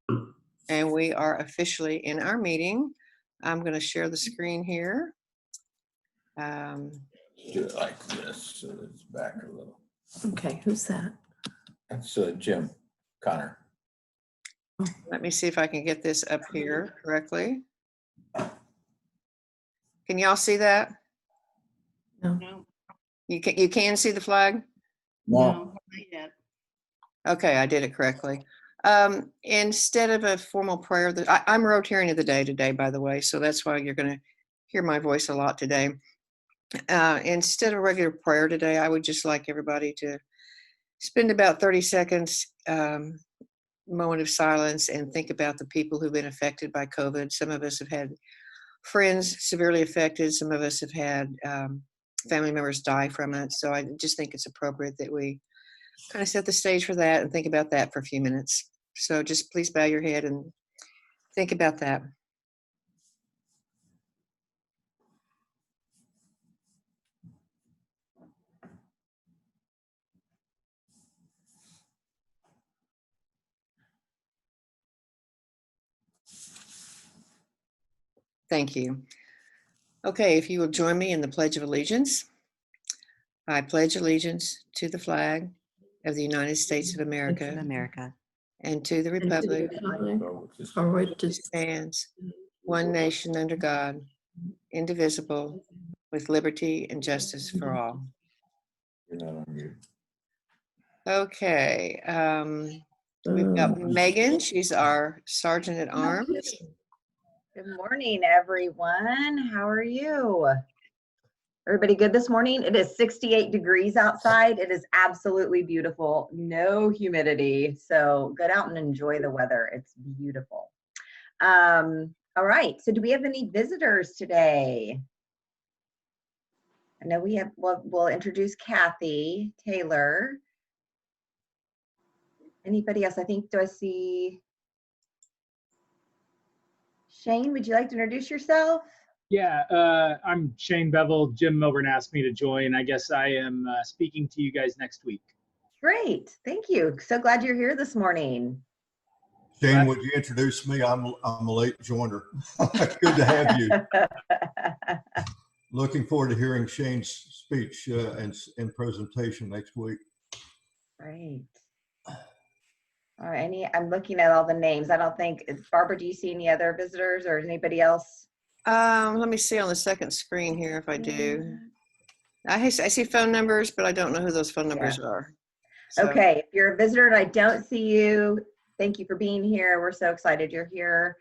And we are officially in our meeting. I'm going to share the screen here. Do it like this, so it's back a little. Okay, who's that? That's Jim Connor. Let me see if I can get this up here correctly. Can y'all see that? No. You can see the flag? No. Okay, I did it correctly. Instead of a formal prayer, I'm Rotarian of the Day today, by the way, so that's why you're going to hear my voice a lot today. Instead of regular prayer today, I would just like everybody to spend about 30 seconds, moment of silence, and think about the people who've been affected by COVID. Some of us have had friends severely affected. Some of us have had family members die from it. So I just think it's appropriate that we kind of set the stage for that and think about that for a few minutes. So just please bow your head and think about that. Thank you. Okay, if you will join me in the Pledge of Allegiance. I pledge allegiance to the flag of the United States of America and to the republic For which which is stands one nation under God, indivisible, with liberty and justice for all. You're not on mute. Okay, we've got Megan. She's our Sergeant at Arms. Good morning, everyone. How are you? Everybody good this morning? It is 68 degrees outside. It is absolutely beautiful. No humidity. So get out and enjoy the weather. It's beautiful. All right. So do we have any visitors today? I know we have, we'll introduce Kathy Taylor. Anybody else? I think, do I see Shane? Would you like to introduce yourself? Yeah, I'm Shane Bevel. Jim Milburn asked me to join. I guess I am speaking to you guys next week. Great. Thank you. So glad you're here this morning. Shane, would you introduce me? I'm a late joiner. Good to have you. Looking forward to hearing Shane's speech and presentation next week. Great. All right. I'm looking at all the names. I don't think, Barbara, do you see any other visitors or anybody else? Let me see on the second screen here if I do. I see phone numbers, but I don't know who those phone numbers are. So, Okay. If you're a visitor and I don't see you, thank you for being here. We're so excited you're here.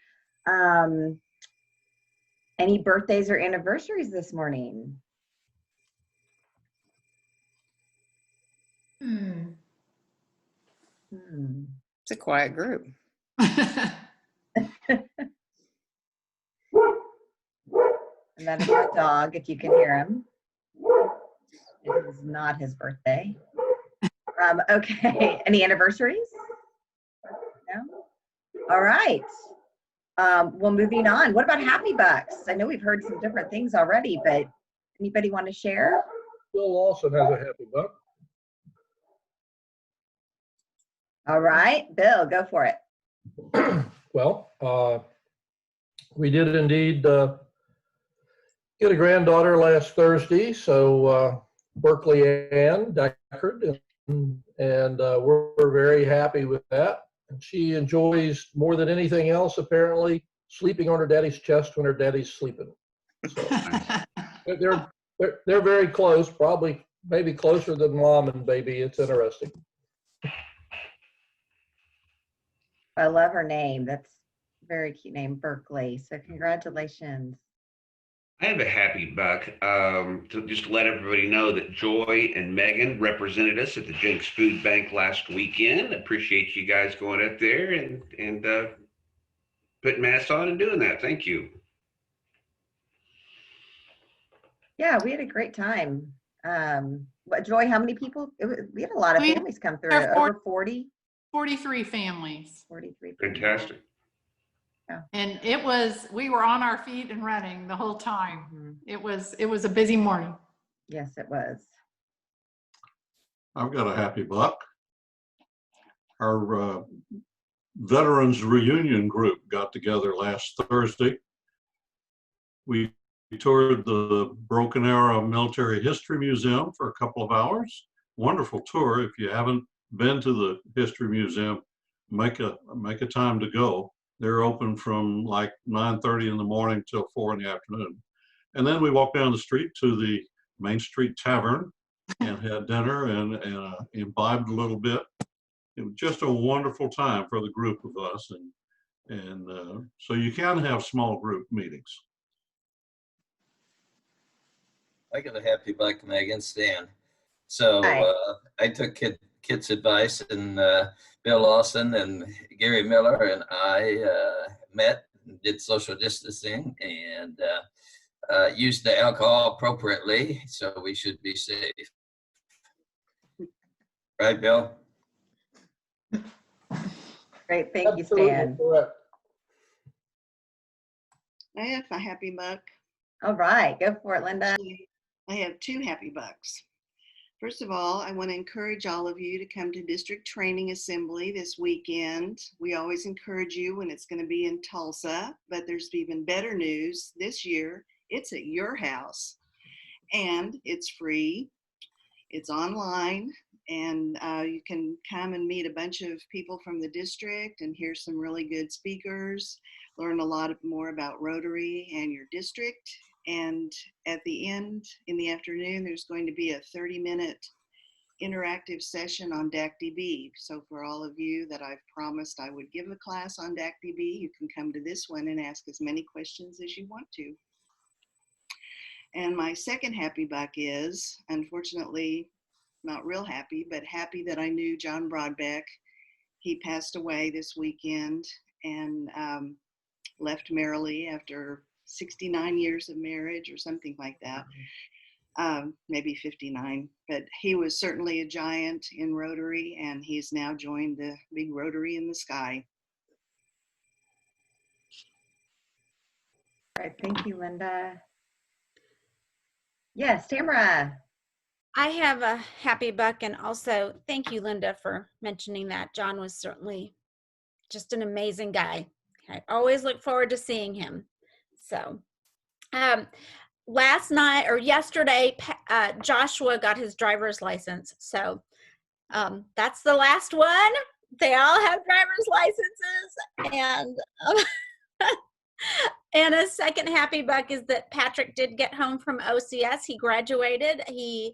Any birthdays or anniversaries this morning? It's a quiet group. And that is my dog, if you can hear him. It is not his birthday. Okay, any anniversaries? No? All right. Well, moving on. What about Happy Bucks? I know we've heard some different things already, but anybody want to share? Bill Lawson has a happy buck. All right, Bill, go for it. Well, we did indeed get a granddaughter last Thursday, so Berkeley Ann Deckard, and we're very happy with that. And she enjoys more than anything else, apparently, sleeping on her daddy's chest when her daddy's sleeping. So they're very close, probably maybe closer than mom and baby. It's interesting. I love her name. That's a very cute name, Berkeley. So congratulations. I have a happy buck to just let everybody know that Joy and Megan represented us at the Jenks Food Bank last weekend. Appreciate you guys going up there and putting masks on and doing that. Thank you. Yeah, we had a great time. But Joy, how many people? We had a lot of families come through. Over 40? 43 families. 43 families. Fantastic. Yeah. And we were on our feet and running the whole time. It was a busy morning. Yes, it was. I've got a happy buck. Our Veterans Reunion Group got together last Thursday. We toured the Broken Arrow Military History Museum for a couple of hours. Wonderful tour. If you haven't been to the History Museum, make a time to go. They're open from like 9:30 in the morning till 4 in the afternoon. And then we walked down the street to the Main Street Tavern and had dinner and imbibed a little bit. It was just a wonderful time for the group of us. And so you can have small group meetings. I got a happy buck, Megan, Stan. So Hi. I took Kit's advice, and Bill Lawson and Gary Miller and I met and did social distancing and used the alcohol appropriately, so we should be safe. Right, Bill? Great, thank you, Absolutely Stan. correct. I have a happy buck. All right, go for it, Linda. Actually, I have two happy bucks. First of all, I want to encourage all of you to come to District Training Assembly this weekend. We always encourage you when it's going to be in Tulsa, but there's even better news. This year, it's at your house, and it's free. It's online, and you can come and meet a bunch of people from the district and hear some really good speakers, learn a lot more about Rotary and your district. And at the end, in the afternoon, there's going to be a 30-minute interactive session on DACDB. So for all of you that I've promised I would give a class on DACDB, you can come to this one and ask as many questions as you want to. And my second happy buck is, unfortunately, not real happy, but happy that I knew John Broadbeck. He passed away this weekend and left merrily after 69 years of marriage or something like that, maybe 59, but he was certainly a giant in Rotary, and he's now joined the big Rotary in the sky. All right, thank you, Linda. Yes, Tamara. I have a happy buck, and also thank you, Linda, for mentioning that. John was certainly just an amazing guy. I always look forward to seeing him. So last night or yesterday, Joshua got his driver's license. So that's the last one. They all have driver's licenses. And a second happy buck is that Patrick did get home from OCS. He graduated. I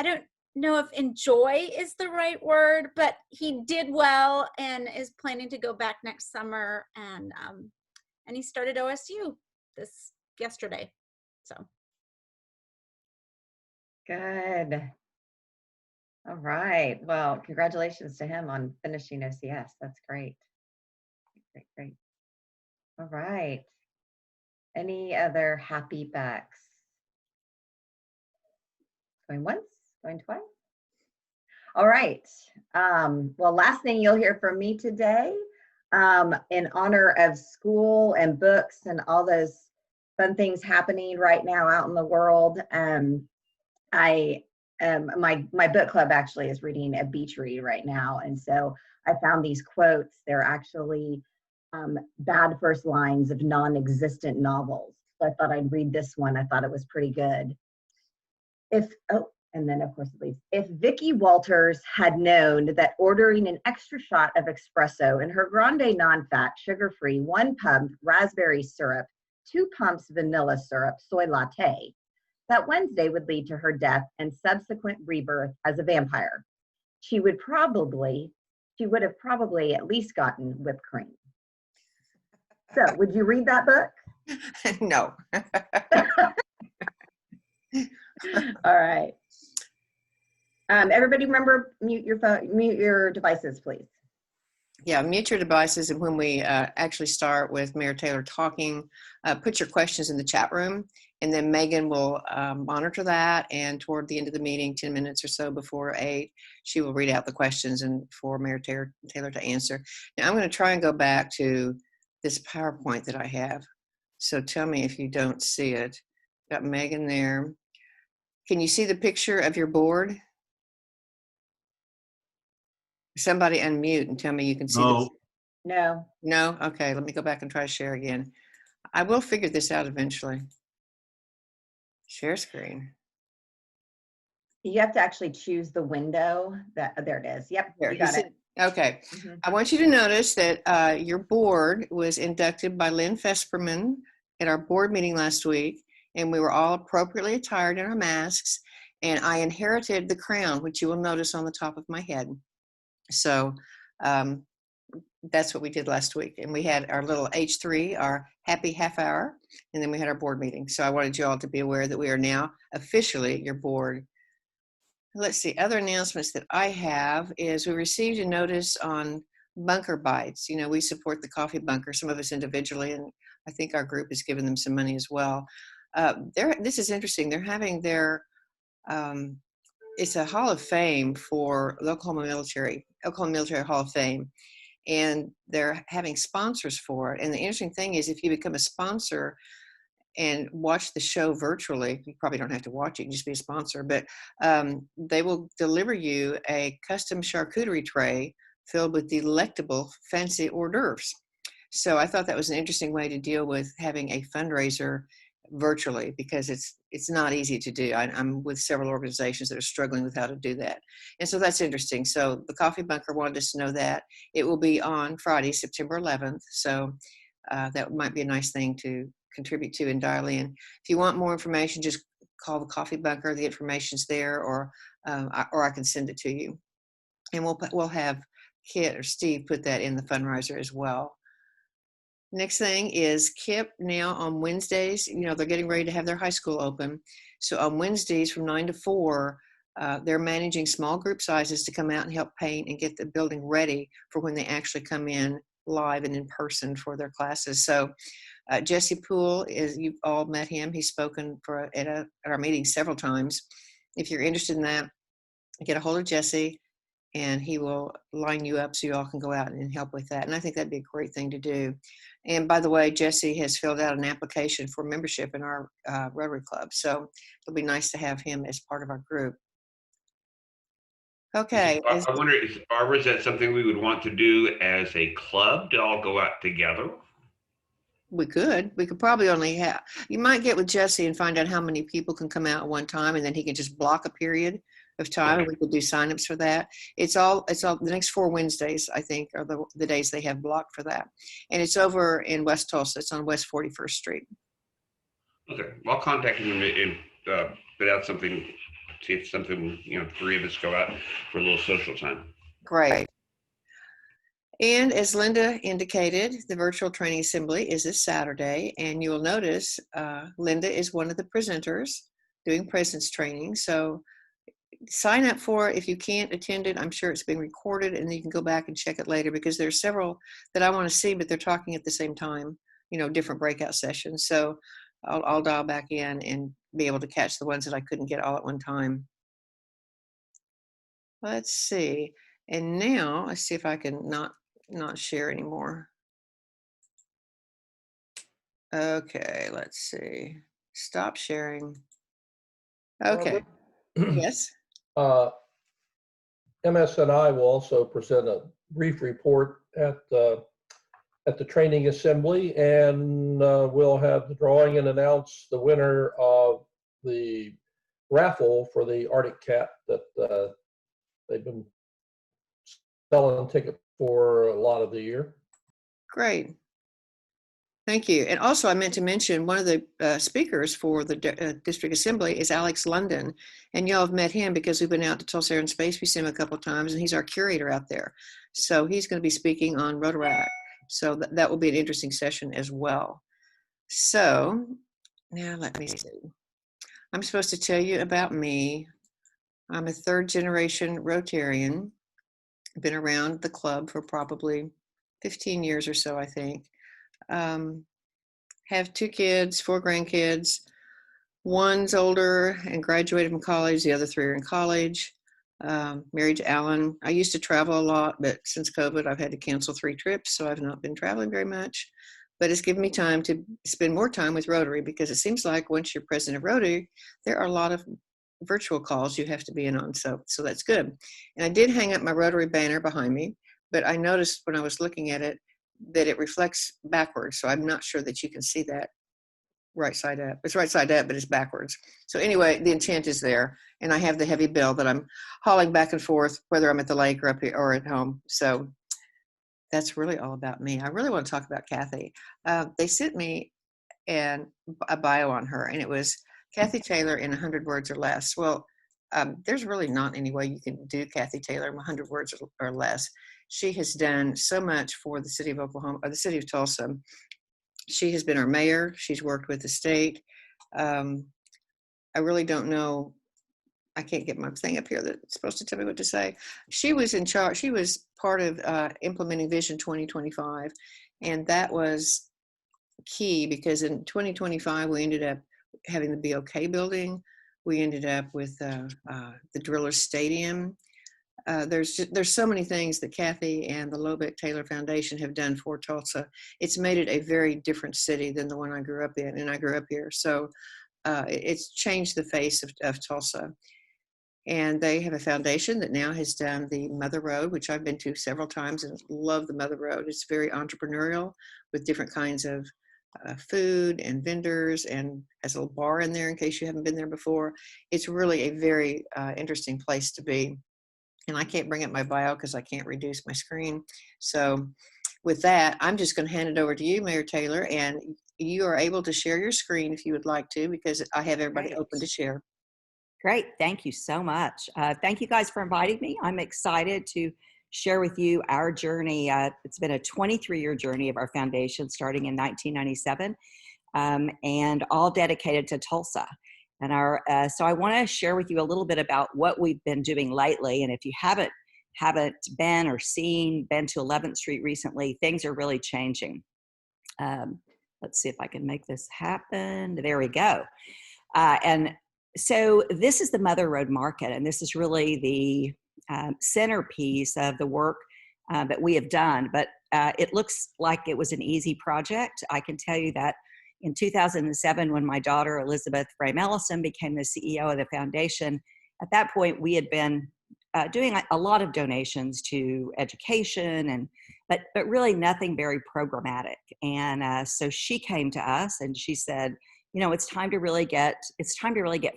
don't know if enjoy is the right word, but he did well and is planning to go back next summer. And he started OSU yesterday. So Good. All right. Well, congratulations to him on finishing OCS. That's great. Great, great. All right. Any other happy bucks? Going once, going twice? All right. Well, last thing you'll hear from me today, in honor of school and books and all those fun things happening right now out in the world. My book club actually is reading a beach read right now. And so I found these quotes. They're actually bad first lines of non-existent novels. So I thought I'd read this one. I thought it was pretty good. And then of course it leaves. If Vicki Walters had known that ordering an extra shot of espresso in her grande non-fat, sugar-free, 1 pump raspberry syrup, 2 pumps vanilla syrup, soy latte, that Wednesday would lead to her death and subsequent rebirth as a vampire, she would have probably at least gotten whipped cream. So would you read that book? No. All right. Everybody remember, mute your phone, mute your devices, please. Yeah, mute your devices. And when we actually start with Mayor Taylor talking, put your questions in the chat room, and then Megan will monitor that. And toward the end of the meeting, 10 minutes or so before 8, she will read out the questions and for Mayor Taylor to answer. Now I'm going to try and go back to this PowerPoint that I have. So tell me if you don't see it. Got Megan there. Can you see the picture of your board? Somebody unmute and tell me you can see. No. No, No? Okay, let me go back and try to share again. I will figure this out eventually. Share screen. you have to actually choose the window there it is. Yep, There, you you got see- it. Okay. Mhm. I want you to notice that your board was inducted by Lynn Fesperman at our board meeting last week, and we were all appropriately attired in our masks, and I inherited the crown, which you will notice on the top of my head. So that's what we did last week. And we had our little H3, our happy half hour, and then we had our board meeting. So I wanted you all to be aware that we are now officially your board. Let's see, other announcements that I have is we received a notice on Bunker Bites. You know, we support the Coffee Bunker, some of us individually, and I think our group has given them some money as well. This is interesting. They're having their, it's a Hall of Fame for the Oklahoma Military Hall of Fame, and they're having sponsors for it. And the interesting thing is if you become a sponsor and watch the show virtually, you probably don't have to watch it, you can just be a sponsor, but they will deliver you a custom charcuterie tray filled with delectable fancy hors d'oeuvres. So I thought that was an interesting way to deal with having a fundraiser virtually, because it's not easy to do. I'm with several organizations that are struggling with how to do that. And so that's interesting. So the Coffee Bunker wanted us to know that. It will be on Friday, September 11th. So that might be a nice thing to contribute to and dial in. If you want more information, just call the Coffee Bunker. The information's there, or I can send it to you. And we'll have Kit or Steve put that in the fundraiser as well. Next thing is KIP now on Wednesdays. You know, they're getting ready to have their high school open. So on Wednesdays from 9 to 4, they're managing small group sizes to come out and help paint and get the building ready for when they actually come in live and in person for their classes. So Jesse Poole, you've all met him. He's spoken at our meeting several times. If you're interested in that, get a hold of Jesse, and he will line you up so you all can go out and help with that. And I think that'd be a great thing to do. And by the way, Jesse has filled out an application for membership in our Rotary Club. So it'll be nice to have him as part of our group. Okay. I wonder, Barbara, is that something we would want to do as a club to all go out together? We could probably only have, you might get with Jesse and find out how many people can come out at one time, and then he can just block a period of time, and we could do signups for that. It's all the next 4 Wednesdays, I think, are the days they have blocked for that. And it's over in West Tulsa. It's on West 41st Street. Okay, well, I'll contact him and put out something, see if something, 3 of us go out for a little social time. Great. And as Linda indicated, the virtual training assembly is this Saturday, and you will notice Linda is one of the presenters doing presence training. So sign up for it if you can't attend it. I'm sure it's being recorded, and you can go back and check it later, because there's several that I want to see, but they're talking at the same time, different breakout sessions. So I'll dial back in and be able to catch the ones that I couldn't get all at one time. Let's see. And now let's see if I can not share anymore. Okay, let's see. Stop sharing. Okay. Yes. MSNI will also present a brief report at the training assembly, and we'll have the drawing and announce the winner of the raffle for the Arctic Cat that they've been selling tickets for a lot of the year. Great. Thank you. And also I meant to mention one of the speakers for the district assembly is Alex London. And y'all have met him because we've been out to Tulsa Air and Space Museum a couple of times, and he's our curator out there. So he's going to be speaking on Rotaract. So that will be an interesting session as well. So now let me see. I'm supposed to tell you about me. I'm a 3rd generation Rotarian. Been around the club for probably 15 years or so, I think. Have 2 kids, 4 grandkids. One's older and graduated from college. The other 3 are in college. Married to Alan. I used to travel a lot, but since COVID, I've had to cancel 3 trips, so I've not been traveling very much. But it's given me time to spend more time with Rotary, because it seems like once you're president of Rotary, there are a lot of virtual calls you have to be in on. So that's good. And I did hang up my Rotary banner behind me, but I noticed when I was looking at it, that it reflects backwards. So I'm not sure that you can see that right side up. It's right side up, but it's backwards. So anyway, the intent is there. And I have the heavy bill that I'm hauling back and forth, whether I'm at the lake or up here or at home. So that's really all about me. I really want to talk about Kathy. They sent me a bio on her, and it was Kathy Taylor in 100 words or less. Well, there's really not any way you can do Kathy Taylor in 100 words or less. She has done so much for the city of Oklahoma, or the city of Tulsa. She has been our mayor. She's worked with the state. I really don't know. I can't get my thing up here that's supposed to tell me what to say. She was in charge. She was part of implementing Vision 2025. And that was key because in 2025, we ended up having the BOK building. We ended up with the Driller Stadium. There's so many things that Kathy and the Lobeck Taylor Foundation have done for Tulsa. It's made it a very different city than the one I grew up in, and I grew up here. So it's changed the face of Tulsa. And they have a foundation that now has done the Mother Road, which I've been to several times and love the Mother Road. It's very entrepreneurial with different kinds of food and vendors, and has a little bar in there in case you haven't been there before. It's really a very interesting place to be. And I can't bring up my bio because I can't reduce my screen. So with that, I'm just going to hand it over to you, Mayor Taylor, and you are able to share your screen if you would like to, because I have everybody open to share. Great. Thank you so much. Thank you guys for inviting me. I'm excited to share with you our journey. It's been a 23-year journey of our foundation starting in 1997 and all dedicated to Tulsa. And so I want to share with you a little bit about what we've been doing lately. And if you haven't been or been to 11th Street recently, things are really changing. Let's see if I can make this happen. There we go. And so this is the Mother Road Market, and this is really the centerpiece of the work that we have done. But it looks like it was an easy project. I can tell you that in 2007, when my daughter Elizabeth Frame Ellison became the CEO of the foundation, at that point we had been doing a lot of donations to education, but really nothing very programmatic. And so she came to us and she said, you know, it's time to really get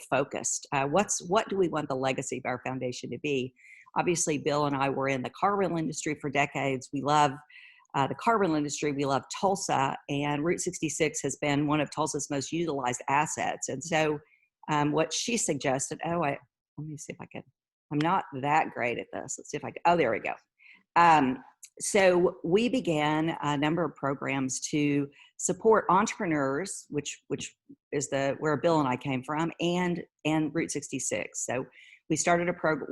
focused. What do we want the legacy of our foundation to be? Obviously, Bill and I were in the car rental industry for decades. We love the car rental industry. We love Tulsa, and Route 66 has been one of Tulsa's most utilized assets. And so what she suggested, let me see if I can, I'm not that great at this. Let's see if I can, there we go. So we began a number of programs to support entrepreneurs, which is where Bill and I came from, and Route 66. So we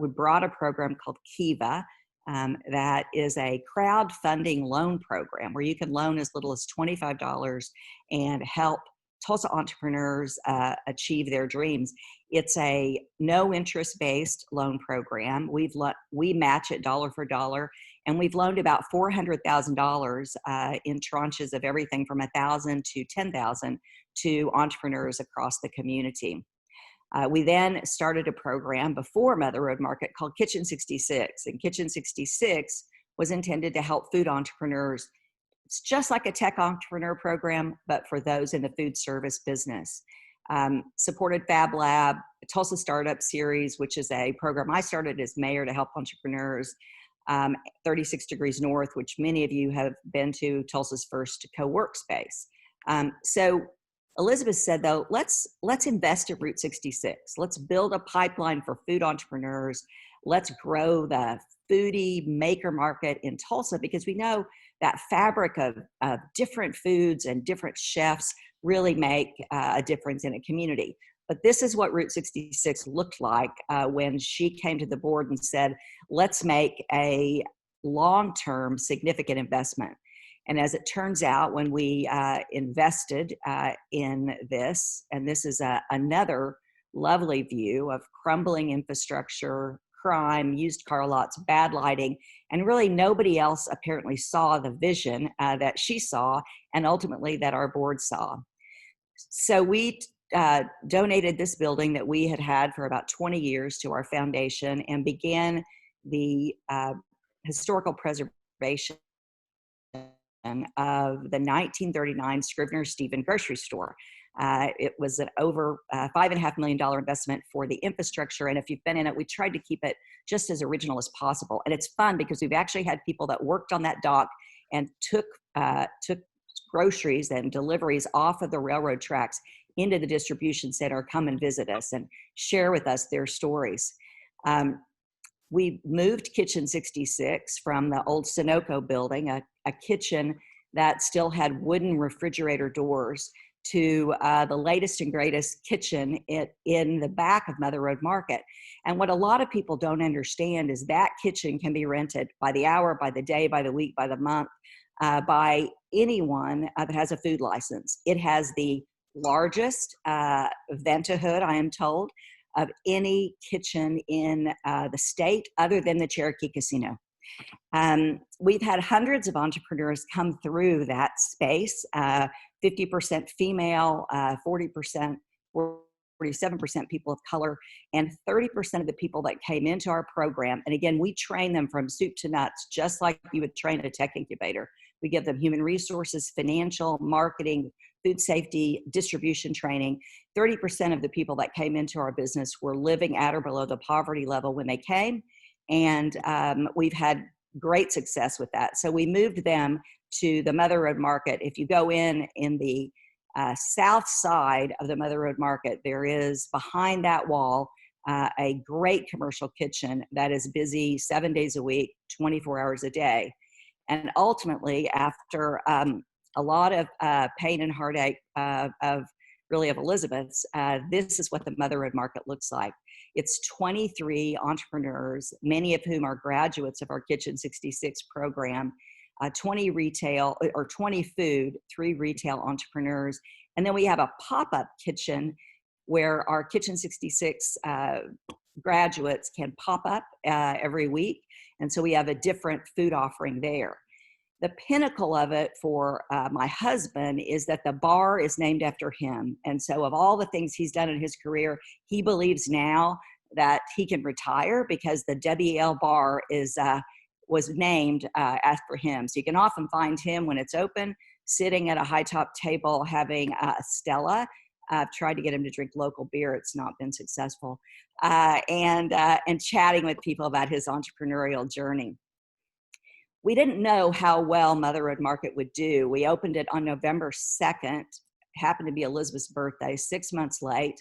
brought a program called Kiva, that is a crowdfunding loan program where you can loan as little as $25 and help Tulsa entrepreneurs achieve their dreams. It's a no interest based loan program. We match it dollar for dollar, and we've loaned about $400,000 in tranches of everything from $1,000 to $10,000 to entrepreneurs across the community. We then started a program before Mother Road Market called Kitchen 66, and Kitchen 66 was intended to help food entrepreneurs. It's just like a tech entrepreneur program, but for those in the food service business. Supported Fab Lab, Tulsa Startup Series, which is a program I started as mayor to help entrepreneurs. 36 Degrees North, which many of you have been to, Tulsa's first co-work space. So Elizabeth said, though, let's invest in Route 66. Let's build a pipeline for food entrepreneurs. Let's grow the foodie maker market in Tulsa, because we know that fabric of different foods and different chefs really make a difference in a community. But this is what Route 66 looked like when she came to the board and said, let's make a long-term significant investment. And as it turns out, when we invested in this, and this is another lovely view of crumbling infrastructure, crime, used car lots, bad lighting, and really nobody else apparently saw the vision that she saw and ultimately that our board saw. So we donated this building that we had for about 20 years to our foundation and began the historical preservation of the 1939 Scrivener Stephen grocery store. It was an over $5.5 million investment for the infrastructure. And if you've been in it, we tried to keep it just as original as possible. And it's fun because we've actually had people that worked on that dock and took groceries and deliveries off of the railroad tracks into the distribution center, come and visit us and share with us their stories. We moved Kitchen 66 from the old Sunoco building, a kitchen that still had wooden refrigerator doors, to the latest and greatest kitchen in the back of Mother Road Market. And what a lot of people don't understand is that kitchen can be rented by the hour, by the day, by the week, by the month, by anyone that has a food license. It has the largest vent-a-hood, I am told, of any kitchen in the state other than the Cherokee Casino. We've had hundreds of entrepreneurs come through that space, 50% female, 40%, 47% people of color, and 30% of the people that came into our program. And again, we train them from soup to nuts, just like you would train a tech incubator. We give them human resources, financial, marketing, food safety, distribution training. 30% of the people that came into our business were living at or below the poverty level when they came. And we've had great success with that. So we moved them to the Mother Road Market. If you go in the south side of the Mother Road Market, there is behind that wall a great commercial kitchen that is busy 7 days a week, 24 hours a day. And ultimately, after a lot of pain and heartache of Elizabeth's, this is what the Mother Road Market looks like. It's 23 entrepreneurs, many of whom are graduates of our Kitchen 66 program, 20 retail or 20 food, 3 retail entrepreneurs. And then we have a pop-up kitchen where our Kitchen 66 graduates can pop up every week. And so we have a different food offering there. The pinnacle of it for my husband is that the bar is named after him. And so of all the things he's done in his career, he believes now that he can retire because the WL bar was named after him. So you can often find him when it's open, sitting at a high top table having a Stella. I've tried to get him to drink local beer. It's not been successful. And chatting with people about his entrepreneurial journey. We didn't know how well Mother Road Market would do. We opened it on November 2nd, happened to be Elizabeth's birthday, 6 months late.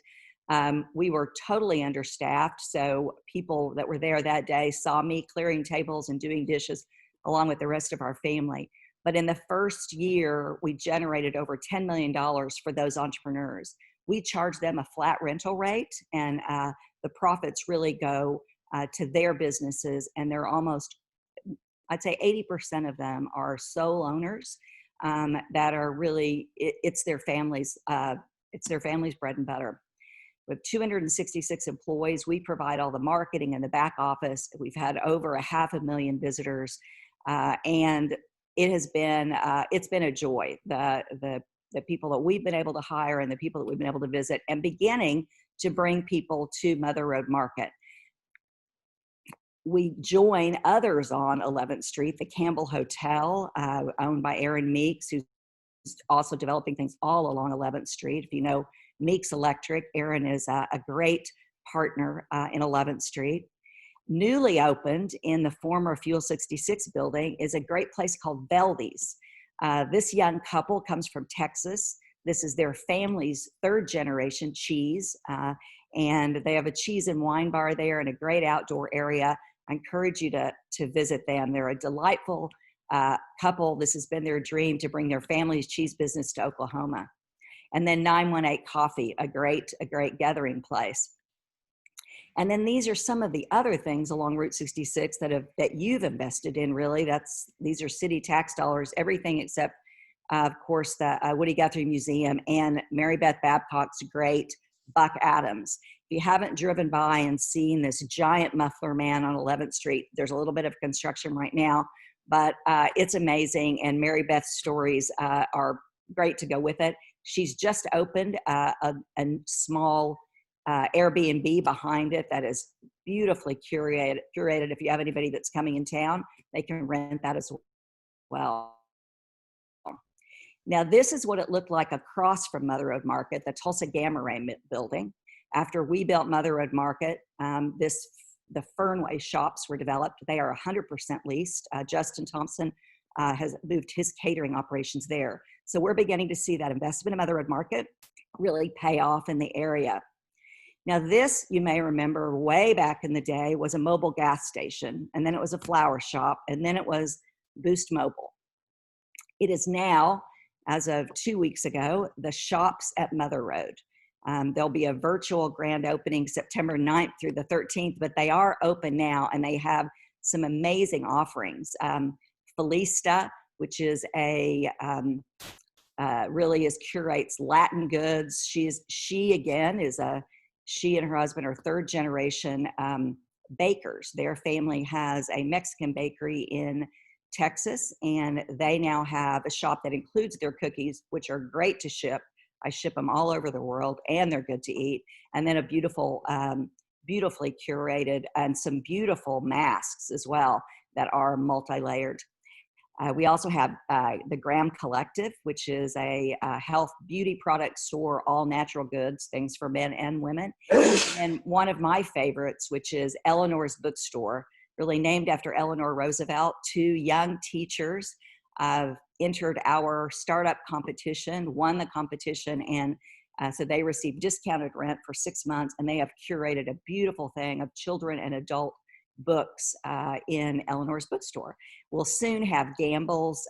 We were totally understaffed, so people that were there that day saw me clearing tables and doing dishes along with the rest of our family. But in the first year, we generated over $10 million for those entrepreneurs. We charge them a flat rental rate, and the profits really go to their businesses, and they're almost, I'd say 80% of them are sole owners that are really, it's their family's bread and butter. We have 266 employees. We provide all the marketing in the back office. We've had over 500,000 visitors, and it has been it's been a joy. The people that we've been able to hire and the people that we've been able to visit, and beginning to bring people to Mother Road Market. We join others on 11th Street, the Campbell Hotel, owned by Aaron Meeks, who's also developing things all along 11th Street. If you know Meeks Electric, Aaron is a great partner in 11th Street. Newly opened in the former Fuel 66 building is a great place called Veldy's. This young couple comes from Texas. This is their family's 3rd generation cheese, and they have a cheese and wine bar there and a great outdoor area. I encourage you to visit them. They're a delightful couple. This has been their dream to bring their family's cheese business to Oklahoma. And then 918 Coffee, a great gathering place. And then these are some of the other things along Route 66 that you've invested in, really. These are city tax dollars, everything except, of course, the Woody Guthrie Museum and Mary Beth Babcock's great Buck Adams. If you haven't driven by and seen this giant muffler man on 11th Street, there's a little bit of construction right now, but it's amazing. And Mary Beth's stories are great to go with it. She's just opened a small Airbnb behind it that is beautifully curated. If you have anybody that's coming in town, they can rent that as well. Now, this is what it looked like across from Mother Road Market, the Tulsa Gamma Ray building. After we built Mother Road Market, the Fernway shops were developed. They are 100% leased. Justin Thompson has moved his catering operations there. So we're beginning to see that investment in Mother Road Market really pay off in the area. Now this, you may remember way back in the day, was a mobile gas station, and then it was a flower shop, and then it was Boost Mobile. It is now, as of 2 weeks ago, the Shops at Mother Road. There'll be a virtual grand opening September 9th through the 13th, but they are open now and they have some amazing offerings. Felista, which is a curates Latin goods. She and her husband are third generation bakers. Their family has a Mexican bakery in Texas, and they now have a shop that includes their cookies, which are great to ship. I ship them all over the world, and they're good to eat. And then a beautiful, beautifully curated, and some beautiful masks as well that are multi-layered. We also have the Graham Collective, which is a health beauty product store, all natural goods, things for men and women. And one of my favorites, which is Eleanor's Bookstore, really named after Eleanor Roosevelt. 2 young teachers entered our startup competition, won the competition, and so they received discounted rent for 6 months, and they have curated a beautiful thing of children and adult books in Eleanor's Bookstore. We'll soon have Gamble's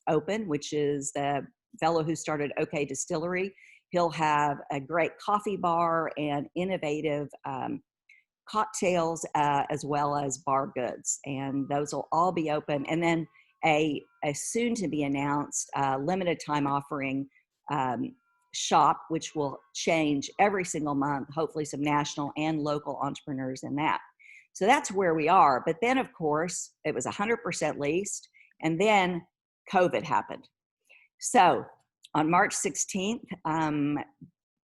open, which is the fellow who started OK Distillery. He'll have a great coffee bar and innovative cocktails as well as bar goods, and those will all be open. And then a soon to be announced limited time offering shop, which will change every single month, hopefully some national and local entrepreneurs in that. So that's where we are. But then, of course, it was 100% leased, and then COVID happened. So on March 16th,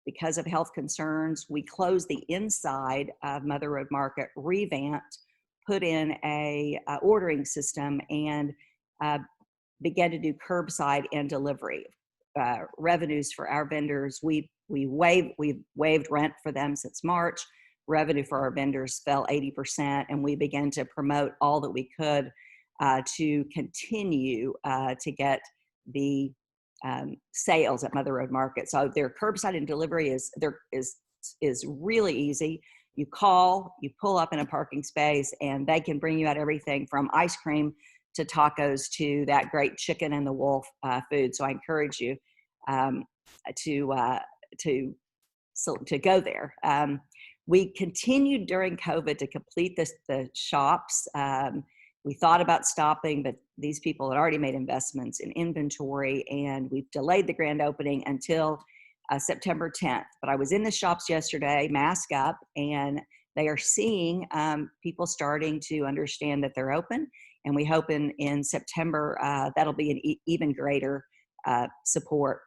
because of health concerns, we closed the inside of Mother Road Market, revamped, put in a ordering system, and began to do curbside and delivery. Revenues for our vendors, we've waived rent for them since March. Revenue for our vendors fell 80%, and we began to promote all that we could to continue to get the sales at Mother Road Market. So their curbside and delivery is really easy. You call, you pull up in a parking space, and they can bring you out everything from ice cream to tacos to that great chicken and the wolf food. So I encourage you to go there. We continued during COVID to complete the shops. We thought about stopping, but these people had already made investments in inventory, and we've delayed the grand opening until September 10th. But I was in the shops yesterday, mask up, and they are seeing people starting to understand that they're open. And we hope in September, that'll be an even greater support.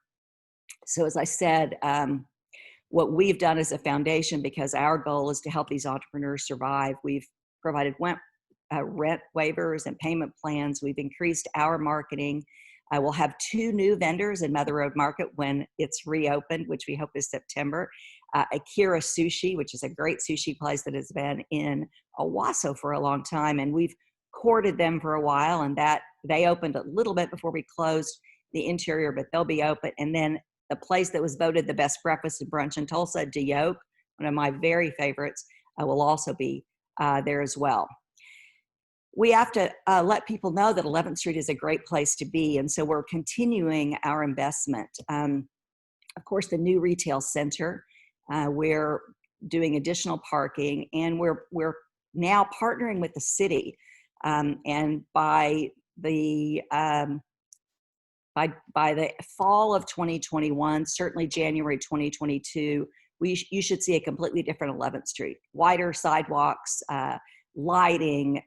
So as I said, what we've done as a foundation, because our goal is to help these entrepreneurs survive, we've provided rent waivers and payment plans. We've increased our marketing. We'll have 2 new vendors in Mother Road Market when it's reopened, which we hope is September. Akira Sushi, which is a great sushi place that has been in Owasso for a long time, and we've courted them for a while, and that they opened a little bit before we closed the interior, but they'll be open. And then the place that was voted the best breakfast and brunch in Tulsa, DeYoke, one of my very favorites, will also be there as well. We have to let people know that 11th Street is a great place to be, and so we're continuing our investment. Of course, the new retail center, we're doing additional parking, and we're now partnering with the city. And by the fall of 2021, certainly January 2022, you should see a completely different 11th Street. Wider sidewalks, lighting,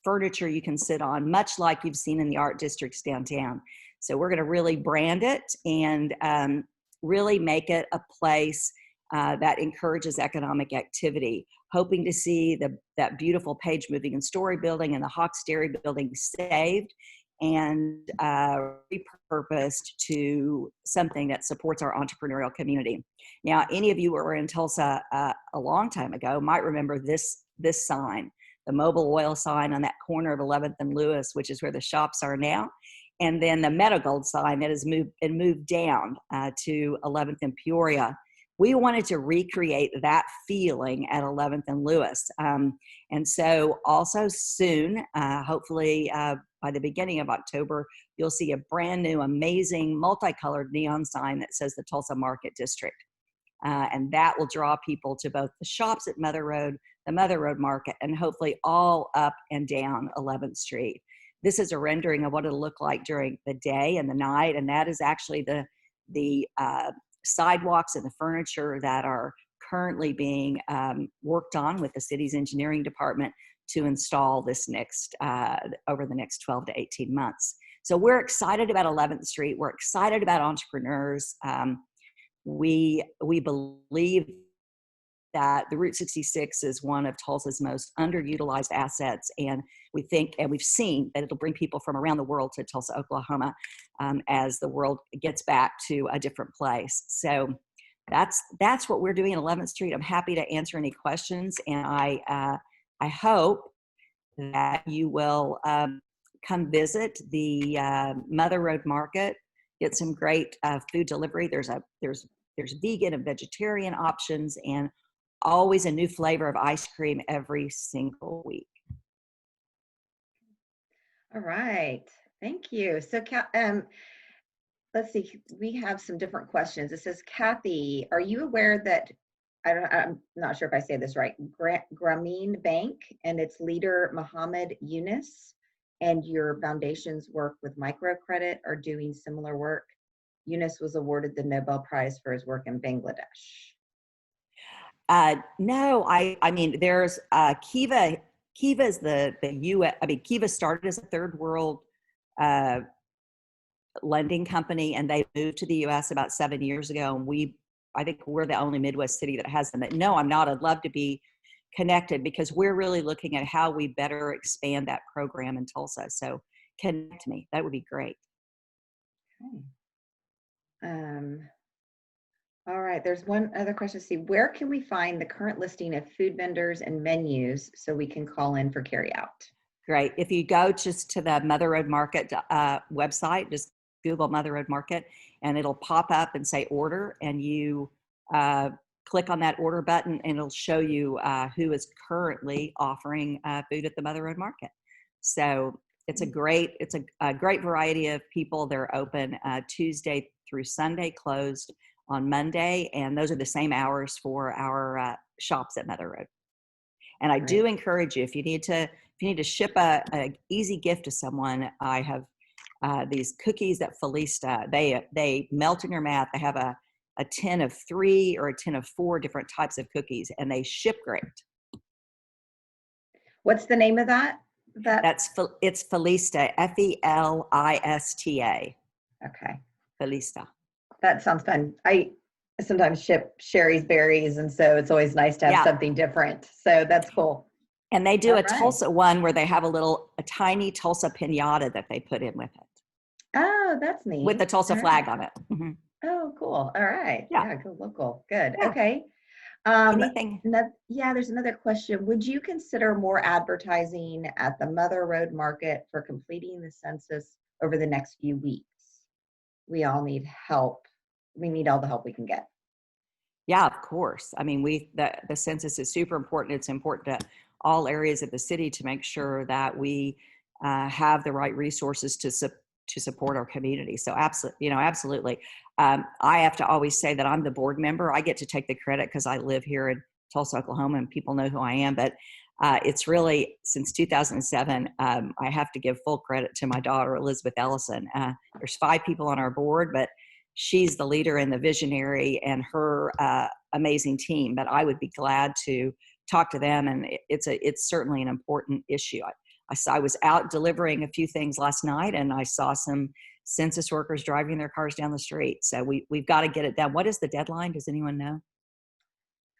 furniture you can sit on, much like you've seen in the art districts downtown. So we're going to really brand it and really make it a place that encourages economic activity. Hoping to see that beautiful Page Moving and Story building and the Hawks Dairy building saved, and repurposed to something that supports our entrepreneurial community. Now, any of you who were in Tulsa a long time ago might remember this sign, the Mobile Oil sign on that corner of 11th and Lewis, which is where the shops are now. And then the Metagold sign that has moved down to 11th and Peoria. We wanted to recreate that feeling at 11th and Lewis. And so also soon, hopefully by the beginning of October, you'll see a brand new, amazing, multicolored neon sign that says the Tulsa Market District. And that will draw people to both the shops at Mother Road, the Mother Road Market, and hopefully all up and down 11th Street. This is a rendering of what it'll look like during the day and the night, and that is actually the sidewalks and the furniture that are currently being worked on with the city's engineering department to install this next over the next 12 to 18 months. So we're excited about 11th Street. We're excited about entrepreneurs. We believe that the Route 66 is one of Tulsa's most underutilized assets, and we think and we've seen that it'll bring people from around the world to Tulsa, Oklahoma, as the world gets back to a different place. So that's what we're doing at 11th Street. I'm happy to answer any questions, and I hope that you will come visit the Mother Road Market, get some great food delivery. There's vegan and vegetarian options, and always a new flavor of ice cream every single week. All right, thank you. So let's see, we have some different questions. It says, Kathy, are you aware that, I'm not sure if I say this right, Grameen Bank and its leader, Mohammed Yunus, and your foundation's work with microcredit are doing similar work? Yunus was awarded the Nobel Prize for his work in Bangladesh. No, I mean, there's Kiva. Kiva is the U.S. I mean, Kiva started as a third world lending company, and they moved to the U.S. about 7 years ago. And I think we're the only Midwest city that has them. No, I'm not. I'd love to be connected because we're really looking at how we better expand that program in Tulsa. So connect me. That would be great. Okay. All right, there's one other question. See, where can we find the current listing of food vendors and menus so we can call in for carry out? Great. If you go just to the Mother Road Market website, just Google Mother Road Market, and it'll pop up and say order, and you click on that order button, and it'll show you who is currently offering food at the Mother Road Market. So it's a great variety of people. They're open Tuesday through Sunday, closed on Monday, and those are the same hours for our shops at Mother Road. And I do encourage you, if you need to ship a easy gift to someone, I have these cookies at Felista. They melt in your mouth. They have a tin of 3 or a tin of 4 different types of cookies, and they ship great. What's the name of that? It's Felista, Felista. Okay. Felista. That sounds fun. I sometimes ship Sherry's berries, and so it's always nice to have something different. So that's cool. And they do Tulsa one where they have a tiny Tulsa pinata that they put in with it. Oh, that's neat. With the Tulsa flag on it. Mm-hmm. Oh, cool. All right. Yeah, go local. Good. Yeah. Okay. Anything? There's another question. Would you consider more advertising at the Mother Road Market for completing the census over the next few weeks? We all need help. We need all the help we can get. Yeah, of course. I mean, the census is super important. It's important to all areas of the city to make sure that we have the right resources to support our community. So absolutely. I have to always say that I'm the board member. I get to take the credit because I live here in Tulsa, Oklahoma, and people know who I am. But it's really, since 2007, I have to give full credit to my daughter, Elizabeth Ellison. There's 5 people on our board, but she's the leader and the visionary, and her amazing team. But I would be glad to talk to them, and it's certainly an important issue. I was out delivering a few things last night, and I saw some census workers driving their cars down the street. So we've got to get it done. What is the deadline? Does anyone know?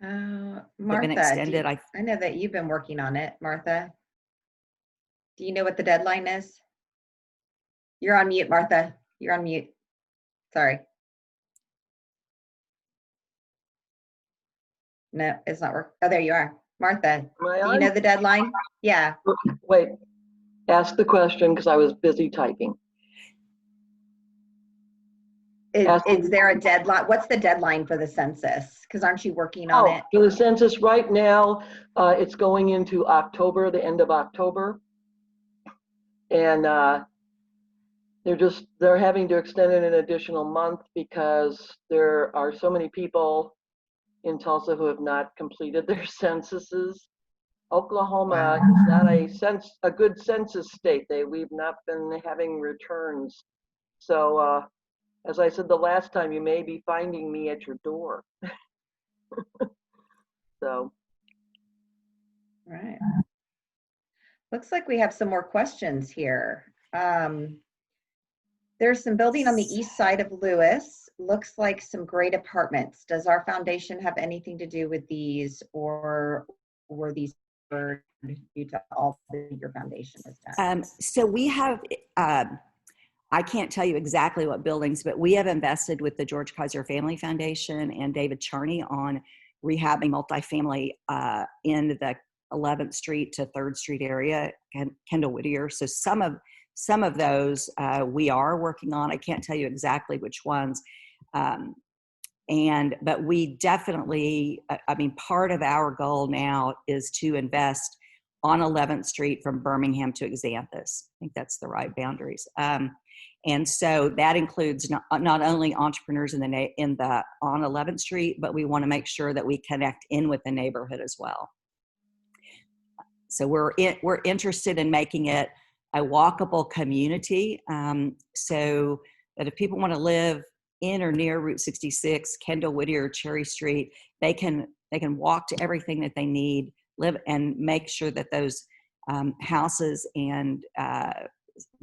Martha, been extended. I know that you've been working on it, Martha. Do you know what the deadline is? You're on mute, Martha. You're on mute. Sorry. No, it's not working. Oh, there you are. Martha, Am I do you on? know the deadline? Yeah. Wait, ask the question because I was busy typing. Is there a deadline? What's the deadline for the census? Because aren't you working on it? For the census right now, it's going into October, the end of October. And they're having to extend it an additional month because there are so many people in Tulsa who have not completed their censuses. Oklahoma is not a good census state. We've not been having returns. So as I said the last time, you may be finding me at your door. So. Right. Looks like we have some more questions here. There's some building on the east side of Lewis. Looks like some great apartments. Does our foundation have anything to do with these, or were these due to all that your foundation has done? So we have, I can't tell you exactly what buildings, but we have invested with the George Kaiser Family Foundation and David Charney on rehabbing multifamily in the 11th Street to 3rd Street area, Kendall Whittier. So some of those we are working on. I can't tell you exactly which ones. But we definitely, I mean, part of our goal now is to invest on 11th Street from Birmingham to Xanthus. I think that's the right boundaries. And so that includes not only entrepreneurs in the on 11th Street, but we want to make sure that we connect in with the neighborhood as well. So we're interested in making it a walkable community, so that if people want to live in or near Route 66, Kendall Whittier, Cherry Street, they can walk to everything that they need, live, and make sure that those houses and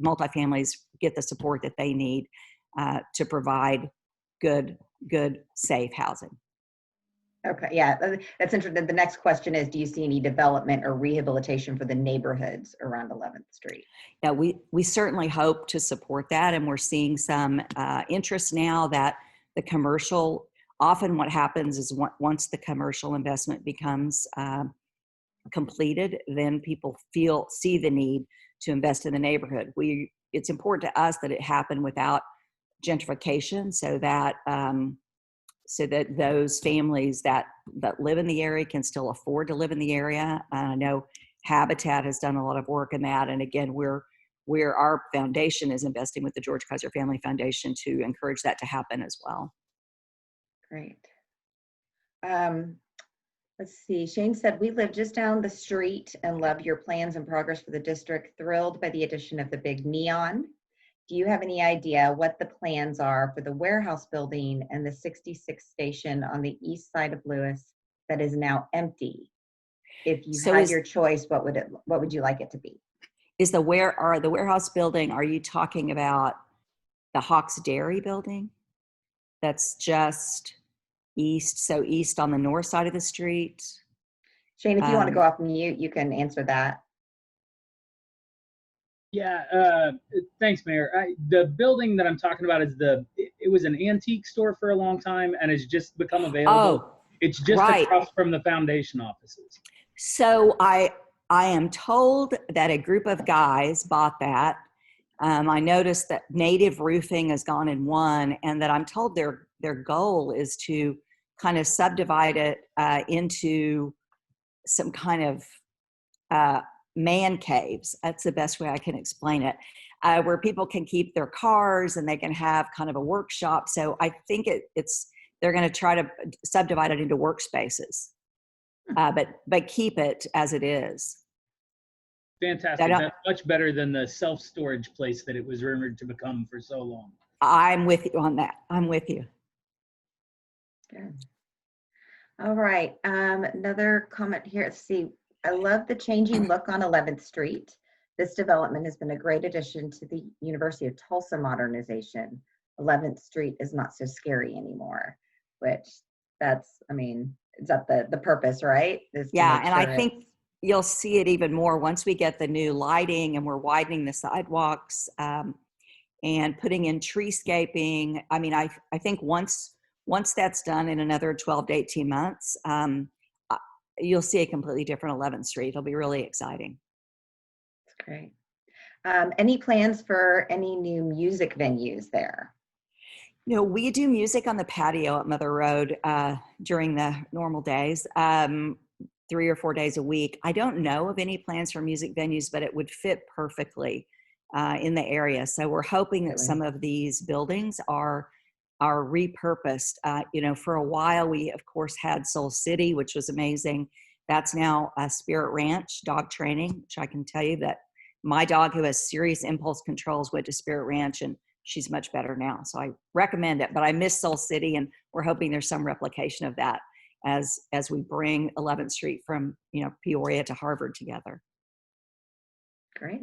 multifamilies get the support that they need to provide good, safe housing. Okay, yeah, that's interesting. The next question is, do you see any development or rehabilitation for the neighborhoods around 11th Street? Yeah, we certainly hope to support that, and we're seeing some interest now that the commercial, often what happens is once the commercial investment becomes completed, then people see the need to invest in the neighborhood. It's important to us that it happen without gentrification, so that those families that live in the area can still afford to live in the area. I know Habitat has done a lot of work in that, and again, our foundation is investing with the George Kaiser Family Foundation to encourage that to happen as well. Great. Let's see. Shane said, we live just down the street and love your plans and progress for the district. Thrilled by the addition of the big neon. Do you have any idea what the plans are for the warehouse building and the 66 station on the east side of Lewis that is now empty? If you had your choice, what would you like it to be? Is the warehouse building, are you talking about the Hawks Dairy building? That's just east, so east on the north side of the street. Shane, if you want to go off mute, you can answer that. Yeah, thanks, Mayor. The building that I'm talking about is it was an antique store for a long time and has just become available. Oh, it's just across from the foundation offices. So I am told that a group of guys bought that. I noticed that Native Roofing has gone in one, and that I'm told their goal is to kind of subdivide it into some kind of man caves. That's the best way I can explain it, where people can keep their cars and they can have kind of a workshop. So I think they're going to try to subdivide it into workspaces, but keep it as it is. Fantastic. That's much better than the self-storage place that it was rumored to become for so long. I'm with you on that. I'm with you. Good. All right. Another comment here. Let's see. I love the changing look on 11th Street. This development has been a great addition to the University of Tulsa modernization. 11th Street is not so scary anymore, which is that the purpose, right? Yeah, and I think you'll see it even more once we get the new lighting and we're widening the sidewalks. and putting in treescaping. I mean, I think once that's done in another 12 to 18 months, you'll see a completely different 11th Street. It'll be really exciting. That's great. Any plans for any new music venues there? You know, we do music on the patio at Mother Road during the normal days, 3 or 4 days a week. I don't know of any plans for music venues, but it would fit perfectly in the area. So we're hoping that some of these buildings are repurposed. You know, for a while we of course had Soul City, which was amazing. That's now Spirit Ranch dog training, which I can tell you that my dog, who has serious impulse controls, went to Spirit Ranch and she's much better now. So I recommend it, but I miss Soul City, and we're hoping there's some replication of that as we bring 11th Street from, you know, Peoria to Harvard together. Great.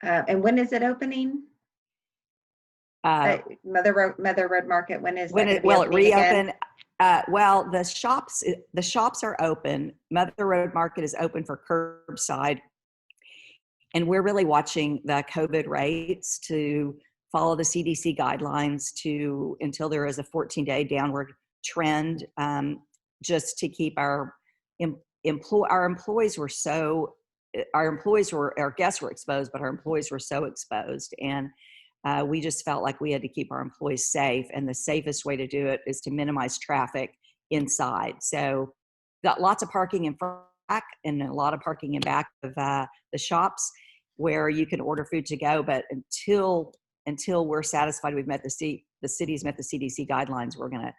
And when is it opening? Mother Road Market, when is that? Will it reopen? Well, the shops are open. Mother Road Market is open for curbside. And we're really watching the COVID rates to follow the CDC guidelines until there is a 14-day downward trend, just to keep our employees were so, our guests were exposed, but our employees were so exposed. And we just felt like we had to keep our employees safe. And the safest way to do it is to minimize traffic inside. So got lots of parking in front and a lot of parking in back of the shops where you can order food to go. But until we're satisfied we've met the city's met the CDC guidelines, we're going to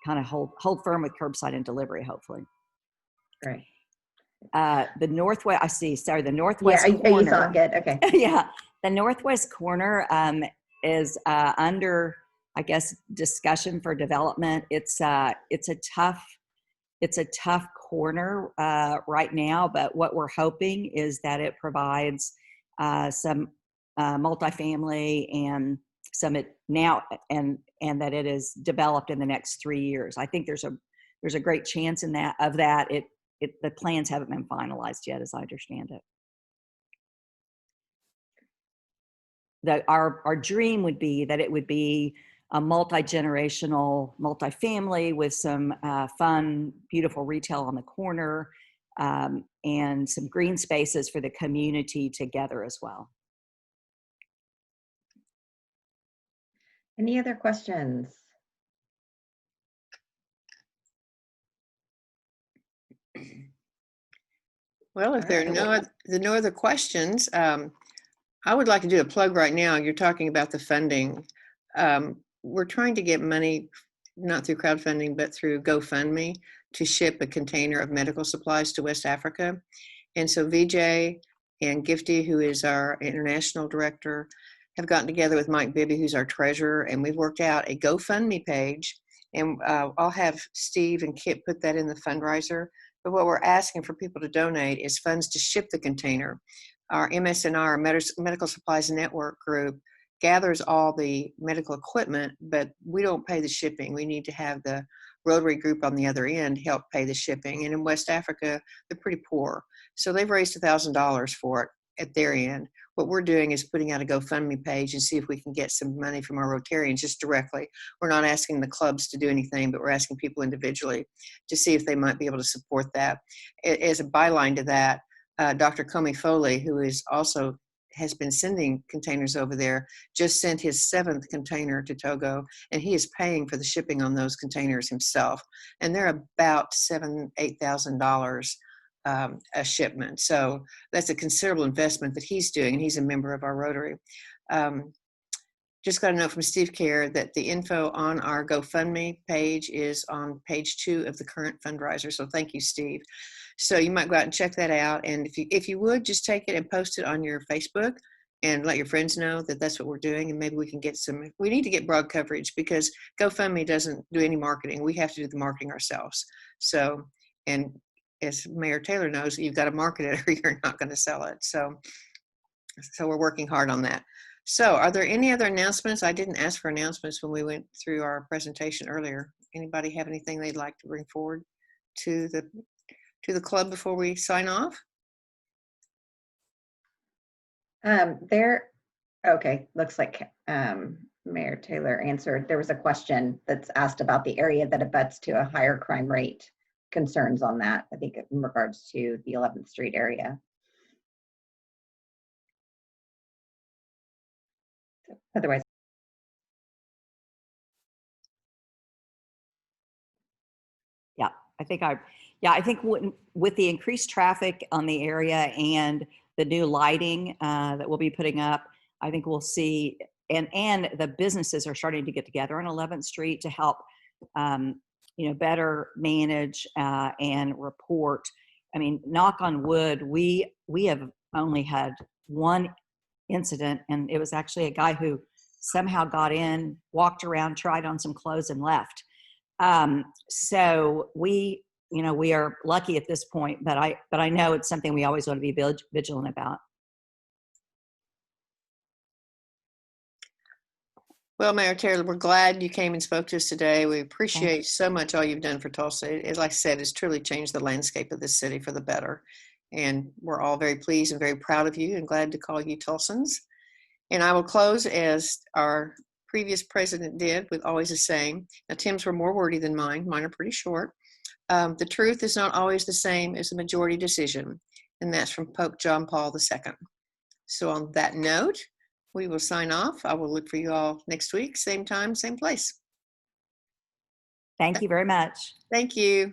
kind of hold firm with curbside and delivery, hopefully. Right. The northwest, the northwest corner. corner. You saw it, good, okay. Yeah, the northwest corner is under, I guess, discussion for development. It's a tough corner right now, but what we're hoping is that it provides some multifamily and and that it is developed in the next 3 years. I think there's a great chance of that. The plans haven't been finalized yet, as I understand it. Our dream would be that it would be a multi-generational multifamily with some fun, beautiful retail on the corner, and some green spaces for the community together as well. Any other questions? Well, if there are no other questions, I would like to do a plug right now. You're talking about the funding. We're trying to get money, not through crowdfunding, but through GoFundMe, to ship a container of medical supplies to West Africa. And so VJ and Gifty, who is our international director, have gotten together with Mike Bibby, who's our treasurer, and we've worked out a GoFundMe page. And I'll have Steve and Kip put that in the fundraiser. But what we're asking for people to donate is funds to ship the container. Our MSNR, Medical Supplies Network group, gathers all the medical equipment, but we don't pay the shipping. We need to have the Rotary group on the other end help pay the shipping. And in West Africa, they're pretty poor. So they've raised $1,000 for it at their end. What we're doing is putting out a GoFundMe page and see if we can get some money from our Rotarians just directly. We're not asking the clubs to do anything, but we're asking people individually to see if they might be able to support that. As a byline to that, Dr. Comey Foley, who is also has been sending containers over there, just sent his 7th container to Togo, and he is paying for the shipping on those containers himself. And they're about $8,000 a shipment. So that's a considerable investment that he's doing, and he's a member of our Rotary. Just got a note from Steve Kerr that the info on our GoFundMe page is on page 2 of the current fundraiser. So thank you, Steve. So you might go out and check that out. And if you would, just take it and post it on your Facebook and let your friends know that that's what we're doing. And maybe we can get we need to get broad coverage, because GoFundMe doesn't do any marketing. We have to do the marketing ourselves. So, and as Mayor Taylor knows, you've got to market it or you're not going to sell it. So we're working hard on that. So are there any other announcements? I didn't ask for announcements when we went through our presentation earlier. Anybody have anything they'd like to bring forward to the club before we sign off? There Okay, looks like Mayor Taylor answered. There was a question that's asked about the area that abuts to a higher crime rate, concerns on that, I think in regards to the 11th Street area. Otherwise, Yeah, I think with the increased traffic on the area and the new lighting that we'll be putting up, I think we'll see, and the businesses are starting to get together on 11th Street to help, better manage and report. I mean, knock on wood, we have only had one incident, and it was actually a guy who somehow got in, walked around, tried on some clothes, and left. So we are lucky at this point, but I know it's something we always want to be vigilant about. Well, Mayor Taylor, we're glad you came and spoke to us today. We appreciate so much all you've done for Tulsa. Like I said, it's truly changed the landscape of this city for the better. And we're all very pleased and very proud of you and glad to call you Tulsans. And I will close as our previous president did, with always the same. Now, Tim's were more wordy than mine. Mine are pretty short. The truth is not always the same as the majority decision. And that's from Pope John Paul II. So on that note, we will sign off. I will look for you all next week, same time, same place. Thank you very much. Thank you.